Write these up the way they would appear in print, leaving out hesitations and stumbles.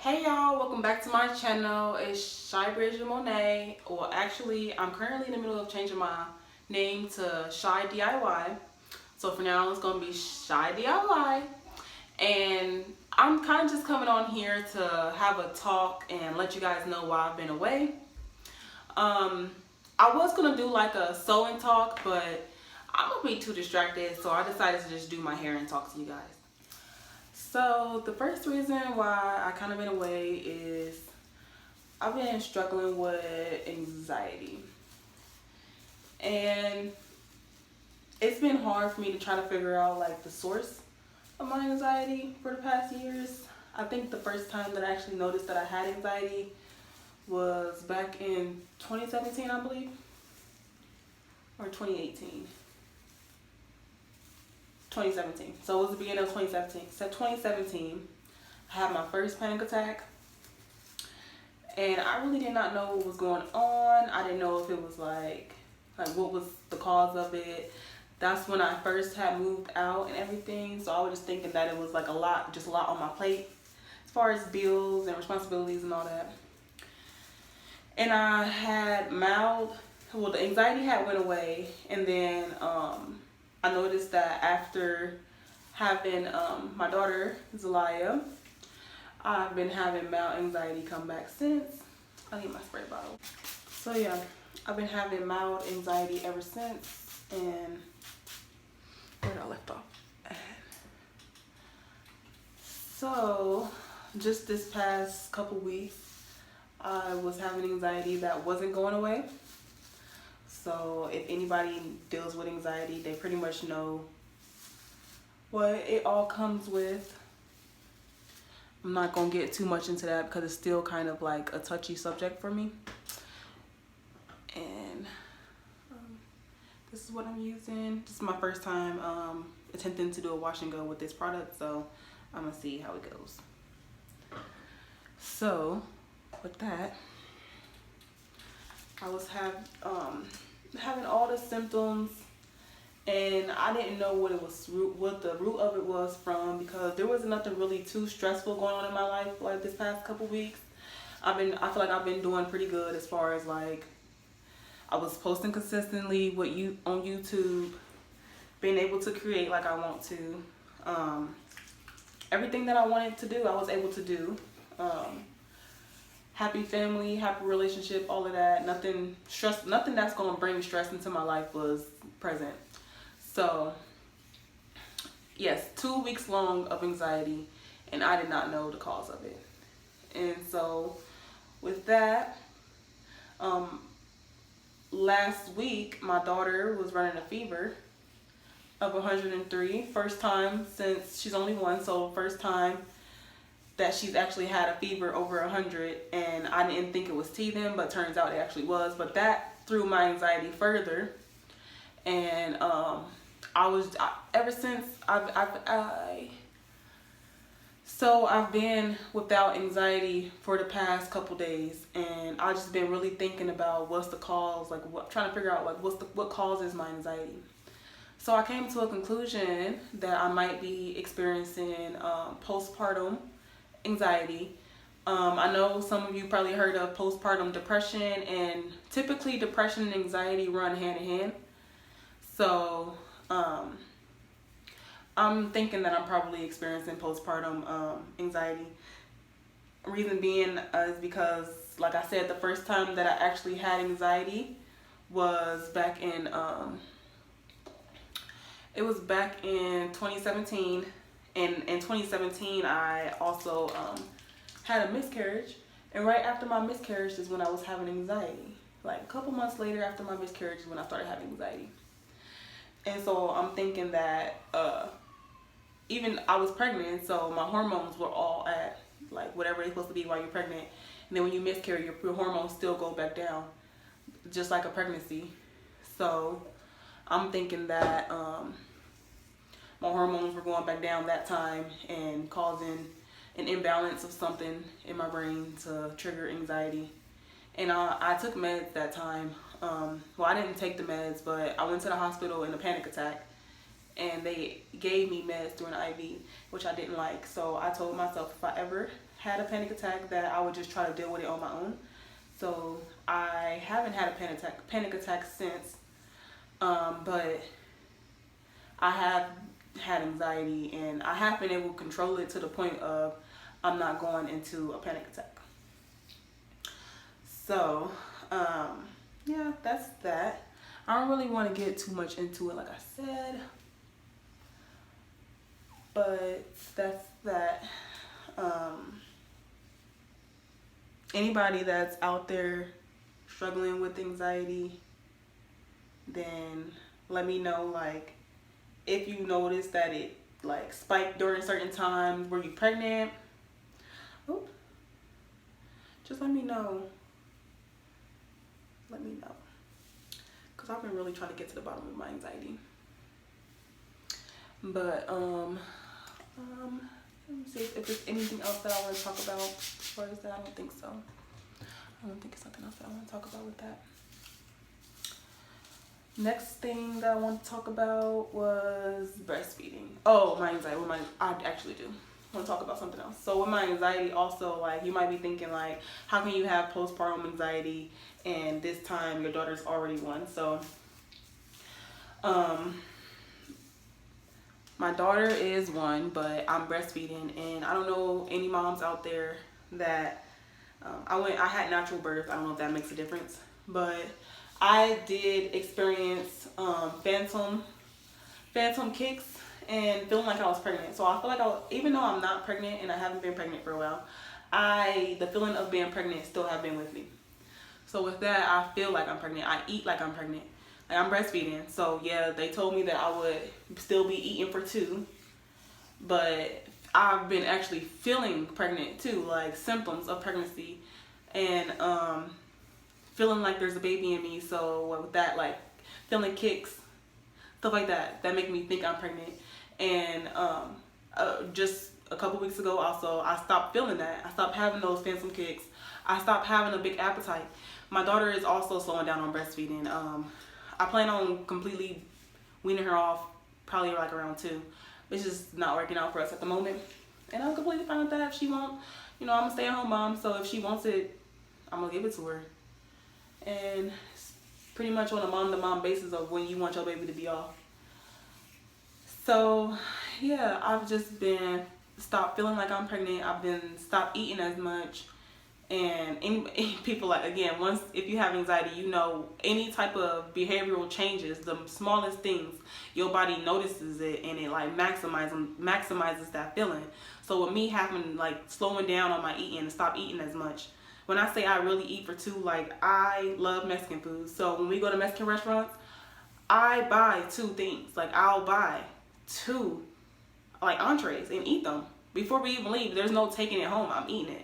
Hey y'all, welcome back to my channel. It's Shy Bridget Monet. Well, actually, I'm currently in the middle of changing my name to Shy DIY. So for now, it's gonna be Shy DIY. And I'm kind of just coming on here to have a talk and let you guys know why I've been away. I was gonna do like a sewing talk, but I'm gonna be too distracted, so I decided to just do my hair and talk to you guys. So the first reason why I kind of been away is I've been struggling with anxiety, and it's been hard for me to try to figure out like the source of my anxiety for the past years. I think the first time that I actually noticed that I had anxiety was back in 2017, I believe, or 2018. 2017. So it was the beginning of 2017. So 2017, I had my first panic attack, and I really did not know what was going on. I didn't know if it was like what was the cause of it. That's when I first had moved out and everything. So I was just thinking that it was like just a lot on my plate as far as bills and responsibilities and all that. And I had the anxiety had went away, and then I noticed that after having my daughter, Zelaya, I've been having mild anxiety come back since. I need my spray bottle. So yeah, I've been having mild anxiety ever since, and where did I left off at? So just this past couple weeks, I was having anxiety that wasn't going away. So if anybody deals with anxiety, they pretty much know what it all comes with. I'm not gonna get too much into that because it's still kind of like a touchy subject for me. And this is what I'm using. This is my first time attempting to do a wash and go with this product, so I'm gonna see how it goes. So with that, I was having all the symptoms, and I didn't know what the root of it was from, because there wasn't nothing really too stressful going on in my life like this past couple weeks. I feel like I've been doing pretty good as far as like I was posting consistently on YouTube, being able to create like I want to. Everything that I wanted to do, I was able to do. Happy family, happy relationship, all of that. Nothing that's gonna bring stress into my life was present. So yes, 2 weeks long of anxiety, and I did not know the cause of it. And so with that, last week my daughter was running a fever of 103. First time since she's only one, so first time that she's actually had a fever over 100, and I didn't think it was teething, but turns out it actually was. But that threw my anxiety further, and ever since I've been without anxiety for the past couple days, and I've just been really thinking about what's the cause, like trying to figure out like what causes my anxiety. So I came to a conclusion that I might be experiencing postpartum anxiety. I know some of you probably heard of postpartum depression, and typically depression and anxiety run hand in hand. So I'm thinking that I'm probably experiencing postpartum anxiety. Reason being is because, like I said, the first time that I actually had anxiety was back in 2017. And in 2017, I also had a miscarriage. And right after my miscarriage is when I was having anxiety. Like a couple months later after my miscarriage is when I started having anxiety. And so I'm thinking that even I was pregnant, so my hormones were all at like whatever they're supposed to be while you're pregnant. And then when you miscarry, your hormones still go back down, just like a pregnancy. So I'm thinking that my hormones were going back down that time and causing an imbalance of something in my brain to trigger anxiety. And I took meds that time. Well, I didn't take the meds, but I went to the hospital in a panic attack, and they gave me meds through an IV, which I didn't like. So I told myself if I ever had a panic attack that I would just try to deal with it on my own. So I haven't had a panic attack since, but I have had anxiety, and I have been able to control it to the point of I'm not going into a panic attack. So yeah, that's that. I don't really want to get too much into it, like I said, but that's that. Anybody that's out there struggling with anxiety, then let me know, like, if you notice that it like spiked during certain times. Were you pregnant? Oop. Just let me know. Let me know, because I've been really trying to get to the bottom of my anxiety. But let me see if there's anything else that I want to talk about as far as that. I don't think so. I don't think it's something else that I want to talk about with that. Next thing that I want to talk about was breastfeeding. Oh, my anxiety. I actually do want to talk about something else. So with my anxiety also, like, you might be thinking, like, how can you have postpartum anxiety and this time your daughter's already one? So my daughter is one, but I'm breastfeeding, and I don't know any moms out there that I had natural birth. I don't know if that makes a difference, but I did experience phantom kicks and feeling like I was pregnant. So I feel like even though I'm not pregnant and I haven't been pregnant for a while, the feeling of being pregnant still have been with me. So with that, I feel like I'm pregnant. I eat like I'm pregnant. Like, I'm breastfeeding. So yeah, they told me that I would still be eating for 2, but I've been actually feeling pregnant too, like symptoms of pregnancy, and feeling like there's a baby in me. So with that, like feeling kicks, stuff like that make me think I'm pregnant. And just a couple weeks ago also, I stopped feeling that. I stopped having those phantom kicks. I stopped having a big appetite. My daughter is also slowing down on breastfeeding. I plan on completely weaning her off probably like around 2. It's just not working out for us at the moment. And I'm completely fine with that. If she won't, I'm a stay-at-home mom, so if she wants it, I'm gonna give it to her. And it's pretty much on a mom-to-mom basis of when you want your baby to be off. So yeah, I've just been stopped feeling like I'm pregnant. I've been stopped eating as much. And people, like, again, if you have anxiety, any type of behavioral changes, the smallest things, your body notices it, and it like maximizes that feeling. So with me having like slowing down on my eating and stop eating as much, when I say I really eat for 2, like, I love Mexican food. So when we go to Mexican restaurants, I buy 2 things. Like, I'll buy 2 like entrees and eat them before we even leave. There's no taking it home. I'm eating it.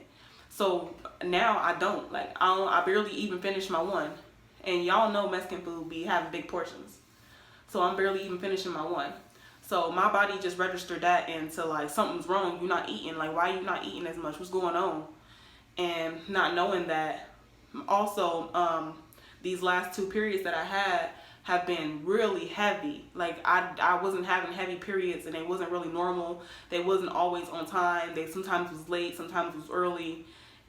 So now I don't. Like, I barely even finish my 1. And y'all know Mexican food be having big portions. So I'm barely even finishing my 1. So my body just registered that into like, something's wrong. You're not eating. Like, why are you not eating as much? What's going on? And not knowing that also, these last 2 periods that I had have been really heavy. Like, I wasn't having heavy periods, and they wasn't really normal. They wasn't always on time. They sometimes was late, sometimes was early.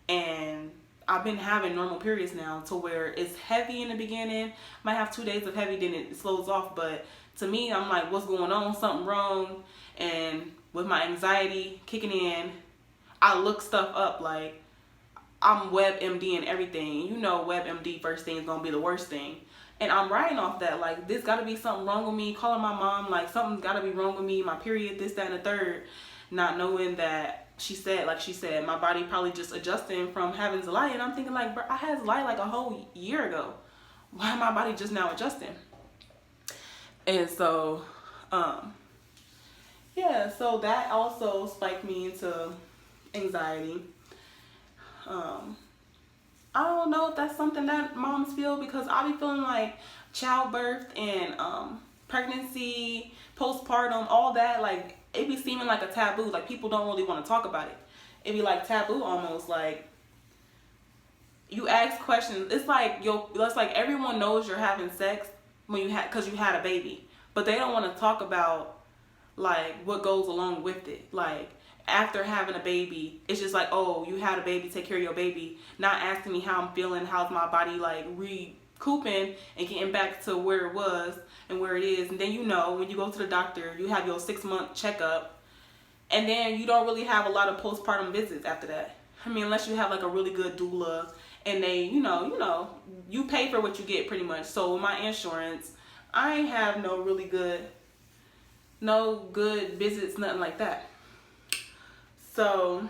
And I've been having normal periods now to where it's heavy in the beginning. Might have 2 days of heavy, then it slows off. But to me, I'm like, what's going on? Something wrong. And with my anxiety kicking in, I look stuff up. Like, I'm WebMD and everything. WebMD first thing is going to be the worst thing. And I'm writing off that, like, this got to be something wrong with me. Calling my mom, like, something's got to be wrong with me. My period, this, that, and the third. Not knowing that she said, my body probably just adjusting from having Zelaya. And I'm thinking, like, bro, I had Zelaya like a whole year ago. Why is my body just now adjusting? And so, yeah, so that also spiked me into anxiety. I don't know if that's something that moms feel, because I be feeling like childbirth and pregnancy, postpartum, all that, like, it be seeming like a taboo. Like, people don't really want to talk about it. It be like taboo almost. Like, you ask questions. It's like everyone knows you're having sex because you had a baby, but they don't want to talk about like what goes along with it. Like, after having a baby, it's just like, oh, you had a baby, take care of your baby, not asking me how I'm feeling, how's my body like recouping and getting back to where it was and where it is. And then, you know, when you go to the doctor, you have your 6-month checkup, and then you don't really have a lot of postpartum visits after that. I mean, unless you have like a really good doula and they, you know, you pay for what you get pretty much. So with my insurance, I ain't have no good visits, nothing like that. So,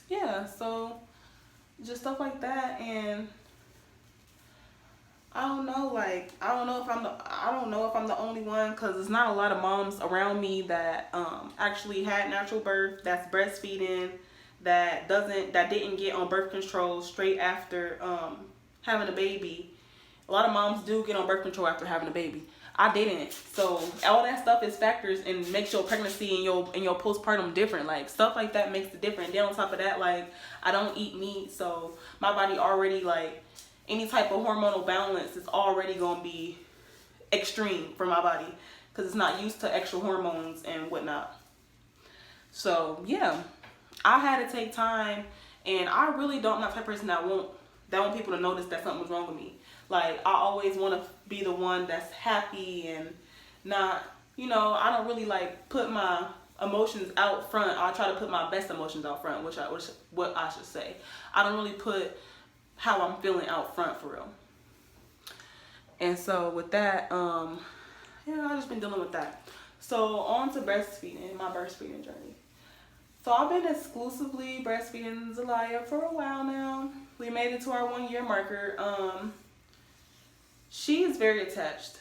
yeah, so just stuff like that. And I don't know, like, I don't know if I'm the only one, because there's not a lot of moms around me that actually had natural birth, that's breastfeeding, that didn't get on birth control straight after having a baby. A lot of moms do get on birth control after having a baby. I didn't. So all that stuff is factors and makes your pregnancy and your postpartum different. Like, stuff like that makes it different. Then on top of that, like, I don't eat meat, so my body already, like, any type of hormonal balance is already gonna be extreme for my body because it's not used to extra hormones and whatnot. So yeah, I had to take time, and I really don't, I'm not the type of person that want people to notice that something was wrong with me. Like, I always want to be the one that's happy and not, you know, I don't really like put my emotions out front. I try to put my best emotions out front, which what I should say. I don't really put how I'm feeling out front for real. And so with that, yeah, I've just been dealing with that. So on to breastfeeding, my breastfeeding journey. So I've been exclusively breastfeeding Zelaya for a while now. We made it to our 1-year marker. She is very attached,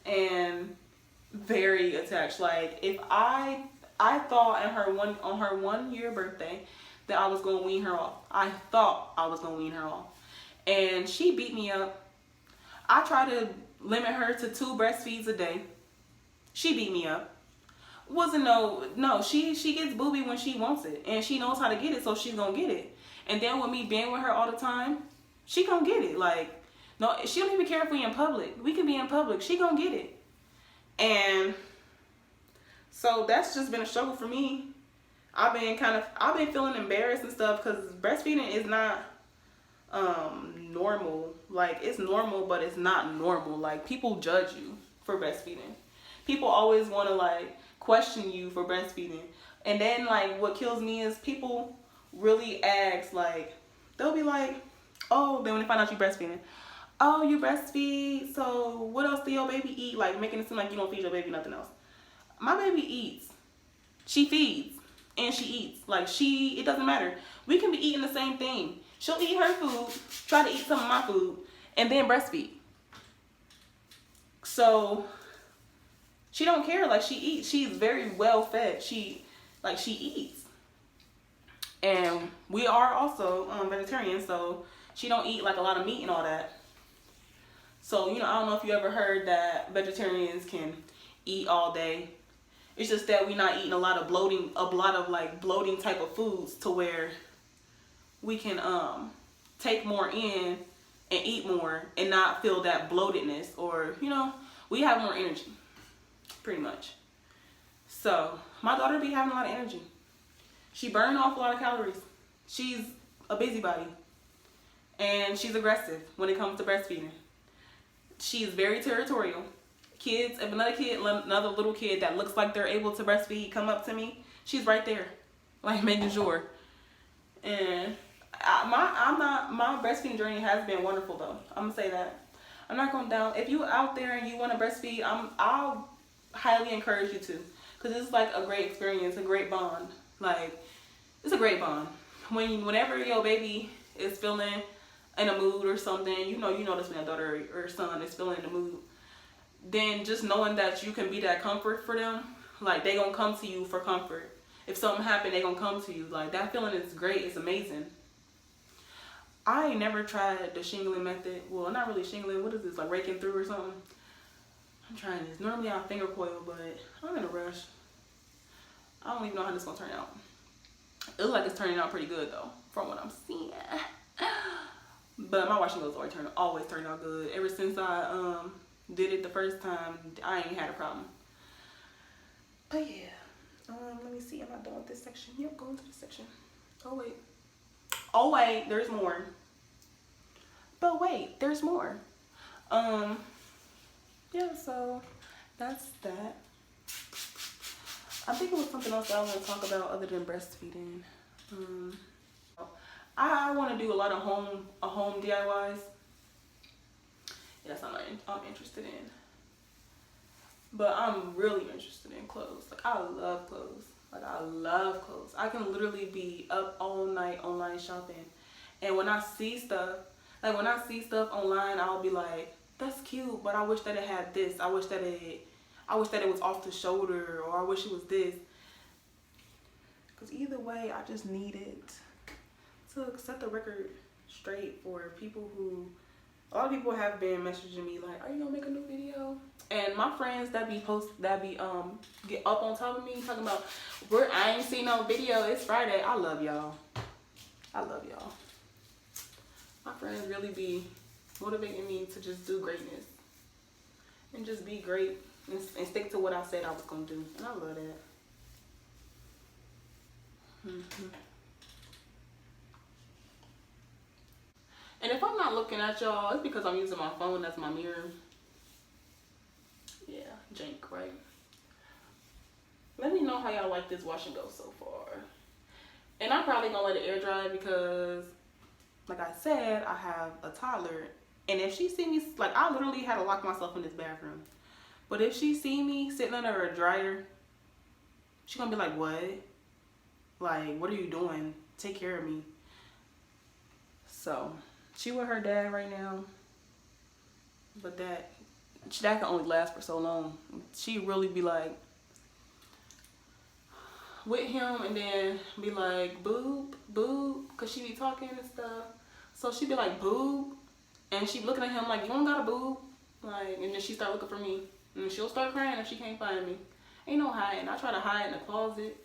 and very attached. Like, if I thought on her 1-year birthday that I was gonna wean her off. I thought I was gonna wean her off, and she beat me up. I try to limit her to 2 breastfeeds a day. She beat me up. She gets booby when she wants it, and she knows how to get it, so she's gonna get it. And then with me being with her all the time, she gonna get it. Like, no, she don't even care if we in public. We can be in public. She gonna get it. And so that's just been a struggle for me. I've been feeling embarrassed and stuff because breastfeeding is not normal. Like, it's normal, but it's not normal. Like, people judge you for breastfeeding. People always want to, like, question you for breastfeeding. And then, like, what kills me is people really ask, like, they'll be like, oh, then when they find out you breastfeeding, oh, you breastfeed, so what else do your baby eat? Like, making it seem like you don't feed your baby nothing else. My baby eats. She feeds. And she eats. Like, it doesn't matter. We can be eating the same thing. She'll eat her food, try to eat some of my food, and then breastfeed. So, she don't care. Like, she eats. She's very well fed. She eats. And we are also vegetarian, so she don't eat, like, a lot of meat and all that. So, you know, I don't know if you ever heard that vegetarians can eat all day. It's just that we're not eating a lot of bloating type of foods to where we can take more in and eat more and not feel that bloatedness, or, you know, we have more energy, pretty much. So my daughter be having a lot of energy. She burned off a lot of calories. She's a busybody, and she's aggressive when it comes to breastfeeding. She's very territorial. Kids, if another little kid that looks like they're able to breastfeed come up to me, she's right there, like, making sure. And my breastfeeding journey has been wonderful, though. I'm gonna say that. I'm not going down. If you out there and you want to breastfeed, I'll highly encourage you to, because it's like a great experience, a great bond. Like, it's a great bond. Whenever your baby is feeling in a mood or something, you notice when your daughter or son is feeling in the mood, then just knowing that you can be that comfort for them, like, they gonna come to you for comfort. If something happened, they gonna come to you. Like, that feeling is great. It's amazing. I ain't never tried the shingling method. Well, not really shingling. What is this, like raking through or something? I'm trying this. Normally I finger coil, but I'm in a rush. I don't even know how this is gonna turn out. It looks like it's turning out pretty good, though, from what I'm seeing. But my washing goes always turn out good. Ever since I did it the first time, I ain't had a problem. But yeah, let me see. Am I done with this section? Yep, going to this section. Oh wait, there's more. But wait, there's more. Yeah, so that's that. I think it was something else that I want to talk about other than breastfeeding. I want to do a lot of home DIYs. Yeah, that's something I'm interested in. But I'm really interested in clothes. Like, I love clothes. Like, I love clothes. I can literally be up all night online shopping. And when I see stuff, online, I'll be like, that's cute, but I wish that it had this. I wish that it was off the shoulder, or I wish it was this. Because either way, I just needed to set the record straight for people who, a lot of people have been messaging me like, are you gonna make a new video? And my friends that be get up on top of me talking about, I ain't seen no video, it's Friday. I love y'all. My friends really be motivating me to just do greatness and just be great and stick to what I said I was gonna do. And I love that. And if I'm not looking at y'all, it's because I'm using my phone as my mirror. Yeah, jank, right? Let me know how y'all like this wash and go so far. And I'm probably gonna let it air dry because, like I said, I have a toddler. And if she see me, like, I literally had to lock myself in this bathroom. But if she see me sitting under a dryer, she gonna be like, what? Like, what are you doing? Take care of me. So, she with her dad right now. But that can only last for so long. She really be like, with him, and then be like, boob, boob, because she be talking and stuff. So she be like, boob, and she looking at him like, you don't got a boob? Like, and then she start looking for me. And she'll start crying if she can't find me. Ain't no hiding. I try to hide in the closet.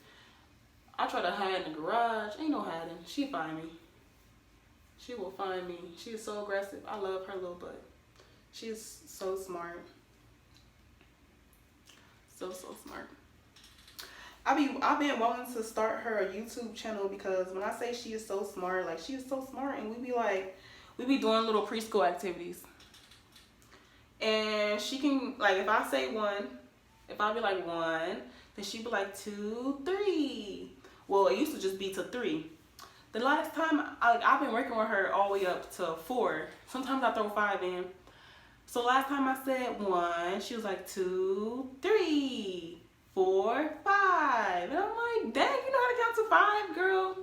I try to hide in the garage. Ain't no hiding. She find me. She will find me. She is so aggressive. I love her little butt. She is so smart. So smart. I've been wanting to start her a YouTube channel because when I say she is so smart, like, she is so smart, and we be doing little preschool activities. And she can, like, if I say one, if I be like 1, then she be like 2, 3. Well, it used to just be to 3. The last time, I've been working with her all the way up to 4. Sometimes I throw 5 in. So last time I said 1, she was like 2, 3, 4, 5. And I'm like, dang, you know how to count to 5, girl.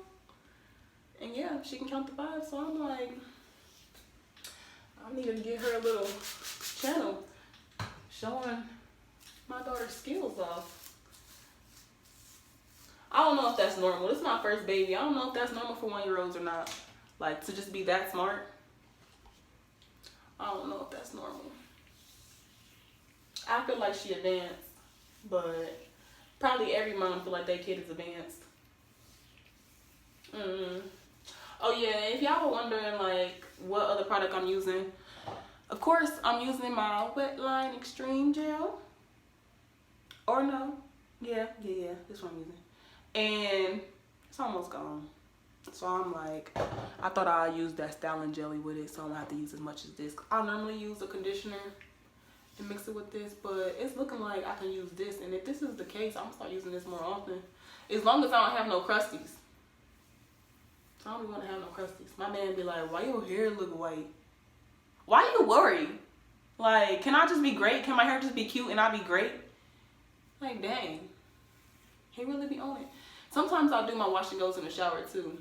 And yeah, she can count to 5. So I'm like, I need to get her a little channel showing my daughter's skills off. I don't know if that's normal. This is my first baby. I don't know if that's normal for 1-year-olds or not. Like, to just be that smart. I don't know if that's normal. I feel like she advanced, but probably every mom feel like their kid is advanced. Oh yeah, if y'all were wondering like what other product I'm using, of course I'm using my Wetline Extreme Gel. Or no, yeah, this one I'm using. And it's almost gone. So I'm like, I thought I'd use that styling jelly with it, so I don't have to use as much as this. I normally use a conditioner and mix it with this, but it's looking like I can use this. And if this is the case, I'm gonna start using this more often. As long as I don't have no crusties. So I don't want to have no crusties. My man be like, why your hair look white? Why you worry? Like, can I just be great? Can my hair just be cute and I be great? Like, dang. He really be on it. Sometimes I'll do my wash and goes in the shower too.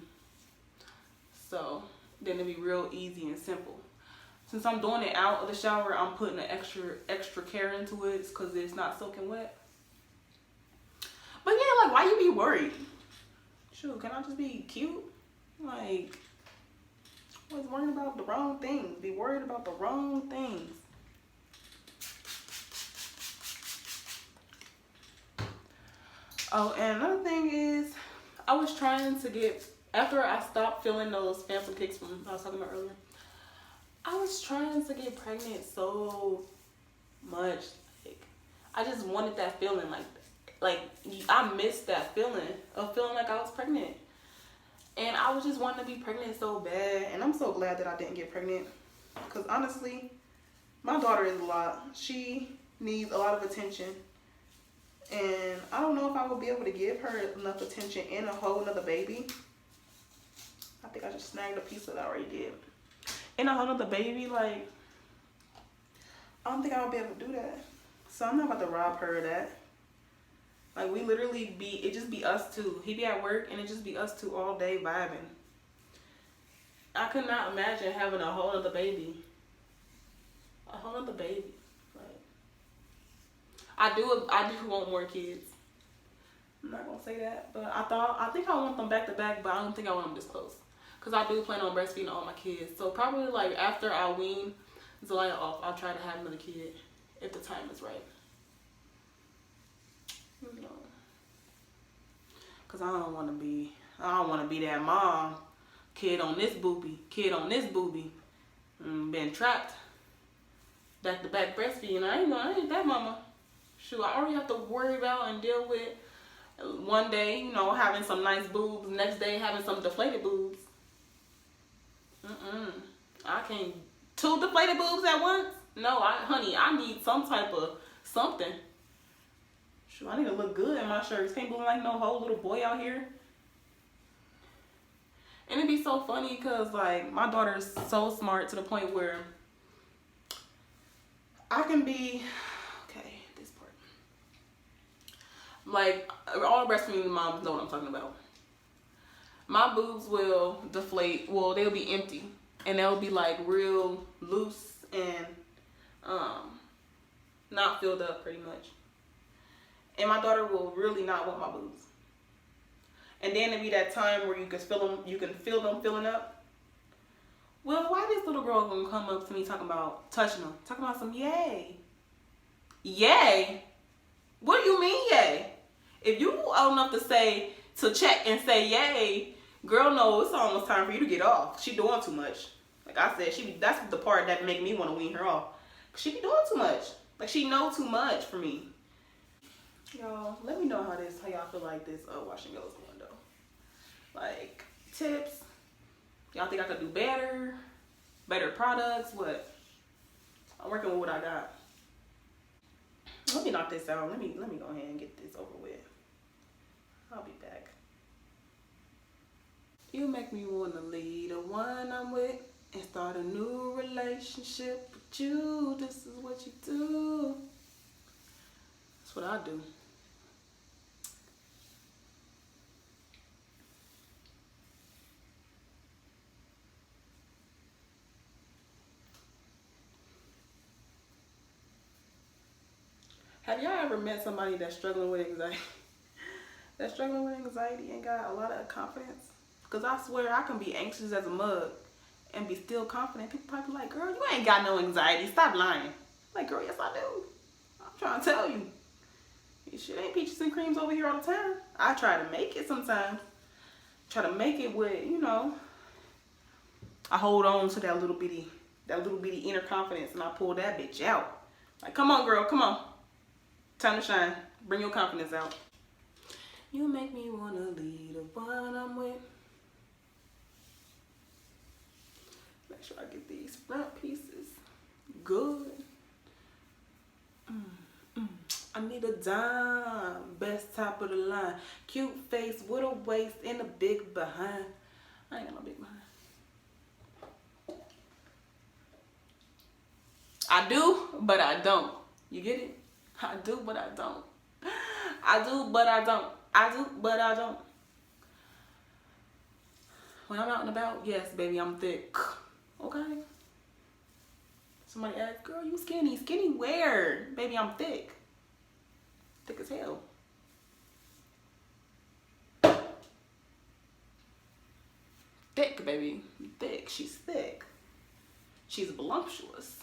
So then it'll be real easy and simple. Since I'm doing it out of the shower, I'm putting an extra care into it because it's not soaking wet. But yeah, like, why you be worried? Shoot, can I just be cute? Like, I was worried about the wrong things. Be worried about the wrong things. Oh, and another thing is, I was trying to get, after I stopped feeling those phantom kicks from I was talking about earlier, I was trying to get pregnant so much. Like, I just wanted that feeling. Like, like, I missed that feeling of feeling like I was pregnant. And I was just wanting to be pregnant so bad. And I'm so glad that I didn't get pregnant. Because honestly, my daughter is a lot. She needs a lot of attention. And I don't know if I will be able to give her enough attention and a whole nother baby. I think I just snagged a piece that I already did. And a whole nother baby, like, I don't think I'll be able to do that. So I'm not about to rob her of that. Like, we literally it just be us two. He be at work and it just be us two all day vibing. I could not imagine having a whole other baby. A whole other baby. Like, I do want more kids. I'm not gonna say that, but I think I want them back to back, but I don't think I want them this close. Cause I do plan on breastfeeding all my kids. So probably like after I wean Zelaya off, I'll try to have another kid if the time is right. You know, cause I don't want to be that mom, kid on this booby, been trapped back to back breastfeeding. I ain't that mama. Shoot, I already have to worry about and deal with one day, you know, having some nice boobs, next day having some deflated boobs. I can't. 2 deflated boobs at once? No, honey, I need some type of something. Shoot, I need to look good in my shirts. Can't look like no whole little boy out here. And it'd be so funny because, like, my daughter is so smart to the point where I can be, okay, this part. Like, all breastfeeding moms know what I'm talking about. My boobs will deflate. Well, they'll be empty. And they'll be, like, real loose and not filled up pretty much. And my daughter will really not want my boobs. And then it'll be that time where you can feel them filling up. Well, why this little girl gonna come up to me talking about touching them? Talking about some yay. Yay? What do you mean yay? If you old enough to check and say yay, girl, no, it's almost time for you to get off. She doing too much. Like I said, that's the part that make me want to wean her off. She be doing too much. Like, she know too much for me. Y'all, let me know how y'all feel like this washing goes going though. Like, tips. Y'all think I could do better? Better products? What? I'm working with what I got. Let me knock this out. Let me go ahead and get this over with. I'll be back. You make me want to leave the one I'm with and start a new relationship with you. This is what you do. That's what I do. Have y'all ever met somebody that's struggling with anxiety? And got a lot of confidence? Because I swear I can be anxious as a mug and be still confident. People probably like, girl, you ain't got no anxiety. Stop lying. Like, girl, yes I do. I'm trying to tell you. This shit ain't peaches and creams over here all the time. I try to make it sometimes. Try to make it with, you know, I hold on to that little bitty inner confidence and I pull that bitch out. Like, come on, girl, come on. Time to shine. Bring your confidence out. You make me wanna leave the one I'm with. Make sure I get these front pieces good. I need a dime. Best top of the line. Cute face with a waist and a big behind. I ain't got no big behind. I do, but I don't. You get it? I do, but I don't. I do, but I don't. I do, but I don't. When I'm out and about, yes, baby, I'm thick. Okay? Somebody asked, girl, you skinny. Skinny where? Baby, I'm thick. Thick as hell. Thick, baby. Thick. She's thick. She's voluptuous.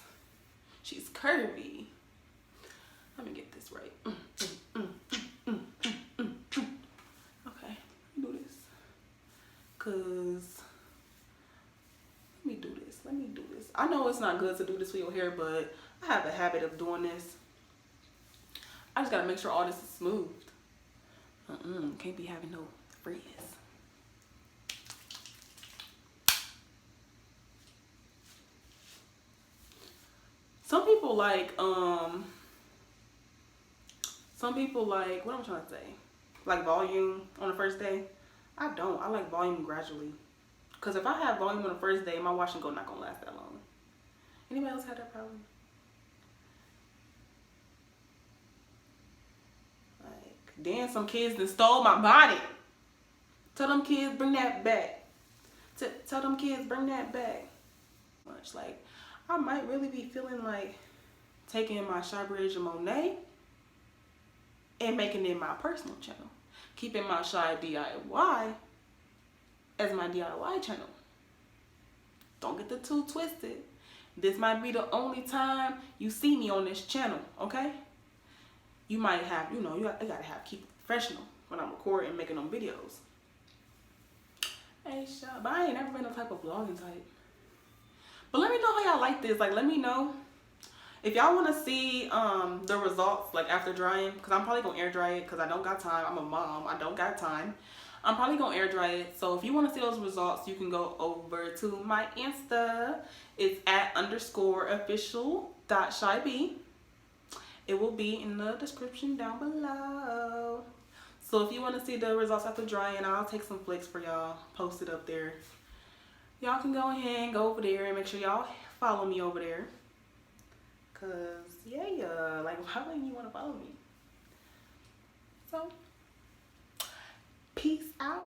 She's curvy. Let me get this right. Okay, do this. Cause let me do this. I know it's not good to do this for your hair, but I have a habit of doing this. I just gotta make sure all this is smooth. Can't be having no frizz. Some people like, what I'm trying to say, like volume on the first day. I don't. I like volume gradually. Because if I have volume on the first day, my wash and go not going to last that long. Anybody else have that problem? Like, damn, some kids that stole my body. Tell them kids bring that back. Tell them kids bring that back. Much like, I might really be feeling like taking my Shy Bridge and Monet and making it my personal channel. Keeping my Shy DIY as my DIY channel. Don't get the two twisted. This might be the only time you see me on this channel, okay? You might have, you gotta keep it professional when I'm recording and making them videos. Hey, Shy, but I ain't never been no type of vlogging type. But let me know how y'all like this. Like, let me know if y'all want to see the results like after drying, because I'm probably gonna air dry it because I don't got time. I'm a mom, I don't got time. I'm probably gonna air dry it. So if you want to see those results, you can go over to my Insta. It's @_official.shyb. It will be in the description down below. So if you want to see the results after drying, I'll take some flicks for y'all, post it up there. Y'all can go ahead and go over there and make sure y'all follow me over there. Cause yeah, like why wouldn't you want to follow me? So peace out.